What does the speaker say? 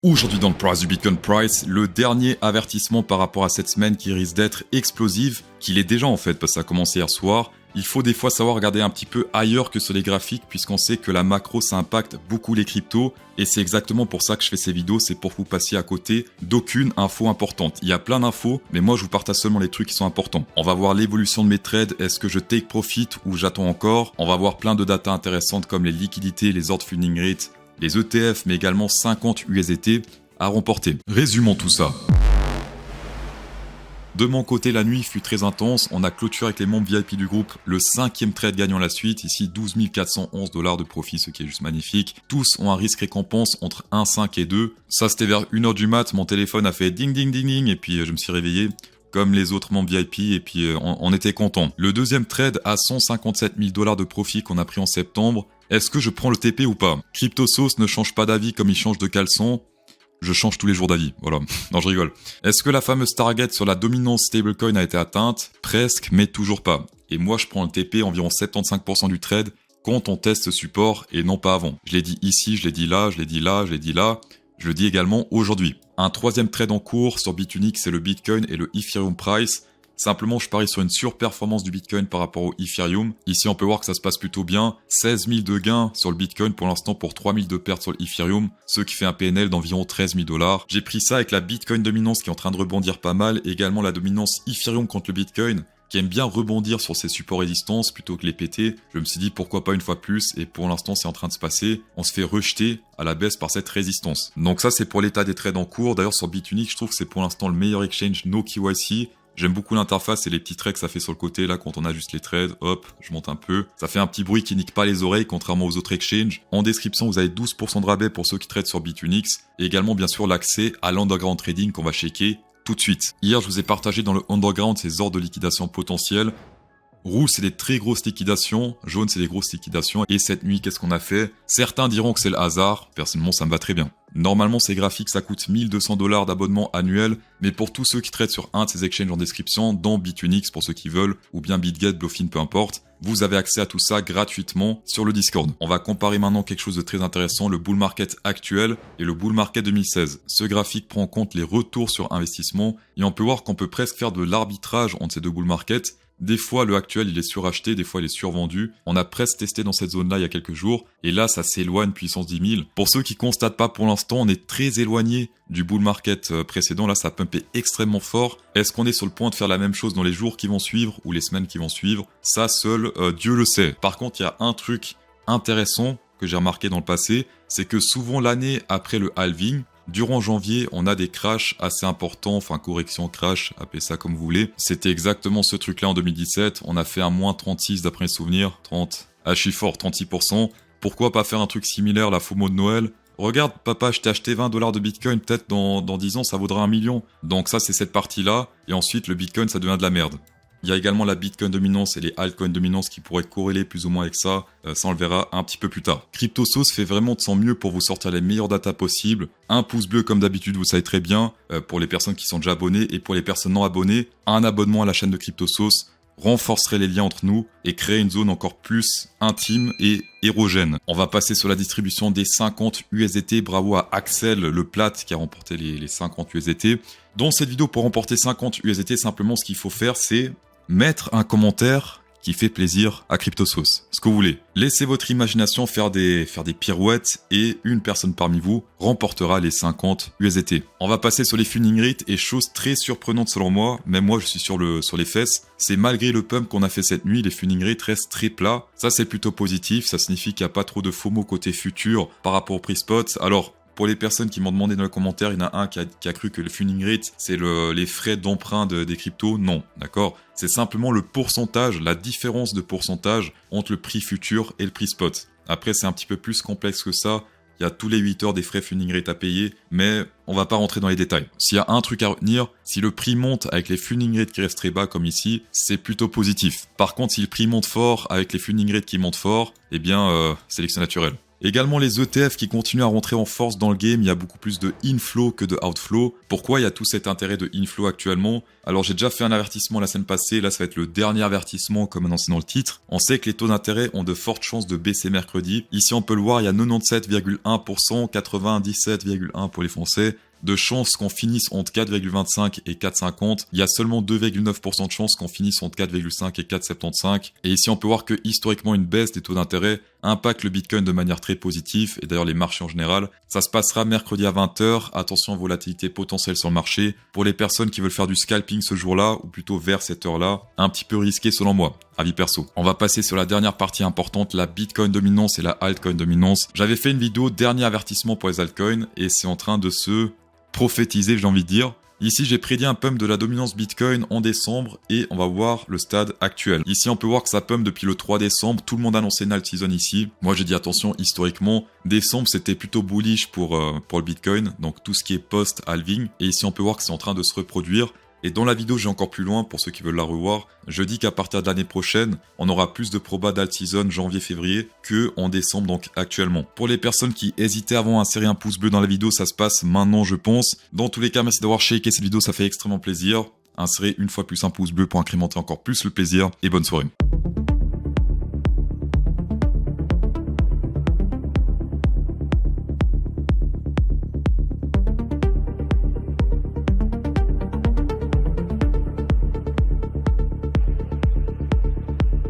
Aujourd'hui dans le Price du Bitcoin Price, le dernier avertissement par rapport à cette semaine qui risque d'être explosive, qu'il est déjà en fait parce que ça a commencé hier soir. Il faut des fois savoir regarder un petit peu ailleurs que sur les graphiques puisqu'on sait que la macro ça impacte beaucoup les cryptos et c'est exactement pour ça que je fais ces vidéos, c'est pour que vous passiez à côté d'aucune info importante. Il y a plein d'infos mais moi je vous partage seulement les trucs qui sont importants. On va voir l'évolution de mes trades, est-ce que je take profit ou j'attends encore. On va voir plein de data intéressantes comme les liquidités, les ordres funding rates, les ETF, mais également 50 USDT à remporter. Résumons tout ça. De mon côté, la nuit fut très intense. On a clôturé avec les membres VIP du groupe le 5e trade gagnant la suite. Ici, 12 411 $ de profit, ce qui est juste magnifique. Tous ont un risque récompense entre 1, 5 et 2. Ça, c'était vers 1h du mat. Mon téléphone a fait ding ding ding ding et puis je me suis réveillé comme les autres membres VIP et puis on était content. Le deuxième trade à 157 000 $ de profit qu'on a pris en septembre. Est-ce que je prends le TP ou pas? CryptoSauce ne change pas d'avis comme il change de caleçon. Je change tous les jours d'avis, voilà. Non, je rigole. Est-ce que la fameuse target sur la dominance stablecoin a été atteinte? Presque, mais toujours pas. Et moi, je prends le TP environ 75% du trade quand on teste ce support et non pas avant. Je l'ai dit ici, je l'ai dit là, je l'ai dit là, je l'ai dit là. Je le dis également aujourd'hui. Un troisième trade en cours sur Bitunix, c'est le Bitcoin et le Ethereum Price. Simplement, je parie sur une surperformance du Bitcoin par rapport au Ethereum. Ici, on peut voir que ça se passe plutôt bien. 16 000 de gains sur le Bitcoin pour l'instant pour 3 000 de pertes sur le Ethereum, ce qui fait un PNL d'environ 13 000 $. J'ai pris ça avec la Bitcoin dominance qui est en train de rebondir pas mal. Également la dominance Ethereum contre le Bitcoin qui aime bien rebondir sur ses supports résistances plutôt que les péter. Je me suis dit pourquoi pas une fois plus et pour l'instant c'est en train de se passer. On se fait rejeter à la baisse par cette résistance. Donc ça c'est pour l'état des trades en cours. D'ailleurs sur Bitunix je trouve que c'est pour l'instant le meilleur exchange no KYC. J'aime beaucoup l'interface et les petits traits que ça fait sur le côté là quand on ajuste les trades. Hop, je monte un peu. Ça fait un petit bruit qui nique pas les oreilles contrairement aux autres exchanges. En description vous avez 12% de rabais pour ceux qui tradent sur Bitunix. Et également bien sûr l'accès à l'underground trading qu'on va checker tout de suite. Hier, je vous ai partagé dans le underground ces ordres de liquidation potentiels. Rouge, c'est des très grosses liquidations. Jaune, c'est des grosses liquidations. Et cette nuit, qu'est-ce qu'on a fait? Certains diront que c'est le hasard. Personnellement, ça me va très bien. Normalement, ces graphiques, ça coûte 1 200 $ d'abonnement annuel. Mais pour tous ceux qui traitent sur un de ces exchanges en description, dont Bitunix pour ceux qui veulent, ou bien BitGet, Bluefin, peu importe, vous avez accès à tout ça gratuitement sur le Discord. On va comparer maintenant quelque chose de très intéressant, le bull market actuel et le bull market 2016. Ce graphique prend en compte les retours sur investissement et on peut voir qu'on peut presque faire de l'arbitrage entre ces deux bull markets. Des fois, le actuel, il est suracheté, des fois, il est survendu. On a presque testé dans cette zone-là il y a quelques jours. Et là, ça s'éloigne puissance 10 000. Pour ceux qui constatent pas pour l'instant, on est très éloigné du bull market précédent. Là, ça a pumpé extrêmement fort. Est-ce qu'on est sur le point de faire la même chose dans les jours qui vont suivre ou les semaines qui vont suivre? Ça, seul Dieu le sait. Par contre, il y a un truc intéressant que j'ai remarqué dans le passé, c'est que souvent l'année après le halving, durant janvier, on a des crashs assez importants, enfin correction, crash, appelez ça comme vous voulez. C'était exactement ce truc-là en 2017. On a fait un moins 36 d'après mes souvenirs, 30, je suis fort, 36%. Pourquoi pas faire un truc similaire, la FOMO de Noël? Regarde, papa, je t'ai acheté 20 $ de Bitcoin, peut-être dans 10 ans, ça vaudra 1 million. Donc ça, c'est cette partie-là. Et ensuite, le Bitcoin, ça devient de la merde. Il y a également la Bitcoin dominance et les altcoins dominance qui pourraient corréler plus ou moins avec ça. Ça, on le verra un petit peu plus tard. CryptoSauce fait vraiment de son mieux pour vous sortir les meilleures datas possibles. Un pouce bleu comme d'habitude, vous savez très bien, pour les personnes qui sont déjà abonnées. Et pour les personnes non abonnées, un abonnement à la chaîne de CryptoSauce renforcerait les liens entre nous et créer une zone encore plus intime et érogène. On va passer sur la distribution des 50 USDT. Bravo à Axel Le Plat qui a remporté les 50 USDT. Dans cette vidéo, pour remporter 50 USDT, simplement ce qu'il faut faire, c'est mettre un commentaire qui fait plaisir à CryptoSauce. Ce que vous voulez. Laissez votre imagination faire des pirouettes et une personne parmi vous remportera les 50 USDT. On va passer sur les funding rates et chose très surprenante selon moi, même moi je suis sur les fesses, c'est malgré le pump qu'on a fait cette nuit, les funding rates restent très plats. Ça c'est plutôt positif, ça signifie qu'il n'y a pas trop de FOMO côté futur par rapport au prix spot. Alors, pour les personnes qui m'ont demandé dans les commentaires, il y en a un qui a cru que le funding rate, c'est les frais d'emprunt des cryptos. Non, d'accord? C'est simplement le pourcentage, la différence de pourcentage entre le prix futur et le prix spot. Après, c'est un petit peu plus complexe que ça. Il y a tous les 8 heures des frais funding rate à payer, mais on va pas rentrer dans les détails. S'il y a un truc à retenir, si le prix monte avec les funding rates qui restent très bas comme ici, c'est plutôt positif. Par contre, si le prix monte fort avec les funding rates qui montent fort, eh bien, sélection naturelle. Également les ETF qui continuent à rentrer en force dans le game, il y a beaucoup plus de inflow que de outflow. Pourquoi il y a tout cet intérêt de inflow actuellement? Alors j'ai déjà fait un avertissement la semaine passée, là ça va être le dernier avertissement comme annoncé dans le titre. On sait que les taux d'intérêt ont de fortes chances de baisser mercredi. Ici on peut le voir, il y a 97,1%, 97,1% pour les Français. De chances qu'on finisse entre 4,25 et 4,50. Il y a seulement 2,9% de chances qu'on finisse entre 4,5 et 4,75. Et ici, on peut voir que historiquement, une baisse des taux d'intérêt impacte le Bitcoin de manière très positive, et d'ailleurs les marchés en général. Ça se passera mercredi à 20h. Attention, volatilité potentielle sur le marché. Pour les personnes qui veulent faire du scalping ce jour-là, ou plutôt vers cette heure-là, un petit peu risqué selon moi. Avis perso. On va passer sur la dernière partie importante, la Bitcoin dominance et la altcoin dominance. J'avais fait une vidéo dernier avertissement pour les altcoins, et c'est en train de se prophétiser, j'ai envie de dire. Ici, j'ai prédit un pump de la dominance Bitcoin en décembre et on va voir le stade actuel. Ici, on peut voir que ça pump depuis le 3 décembre. Tout le monde a annoncé une alt season ici. Moi, j'ai dit attention, historiquement, décembre, c'était plutôt bullish pour le Bitcoin. Donc, tout ce qui est post-halving. Et ici, on peut voir que c'est en train de se reproduire. Et dans la vidéo, j'ai encore plus loin, pour ceux qui veulent la revoir, je dis qu'à partir de l'année prochaine, on aura plus de proba d'alt season janvier-février que en décembre, donc actuellement. Pour les personnes qui hésitaient avant à insérer un pouce bleu dans la vidéo, ça se passe maintenant, je pense. Dans tous les cas, merci d'avoir shaké cette vidéo, ça fait extrêmement plaisir. Insérez une fois plus un pouce bleu pour incrémenter encore plus le plaisir, et bonne soirée.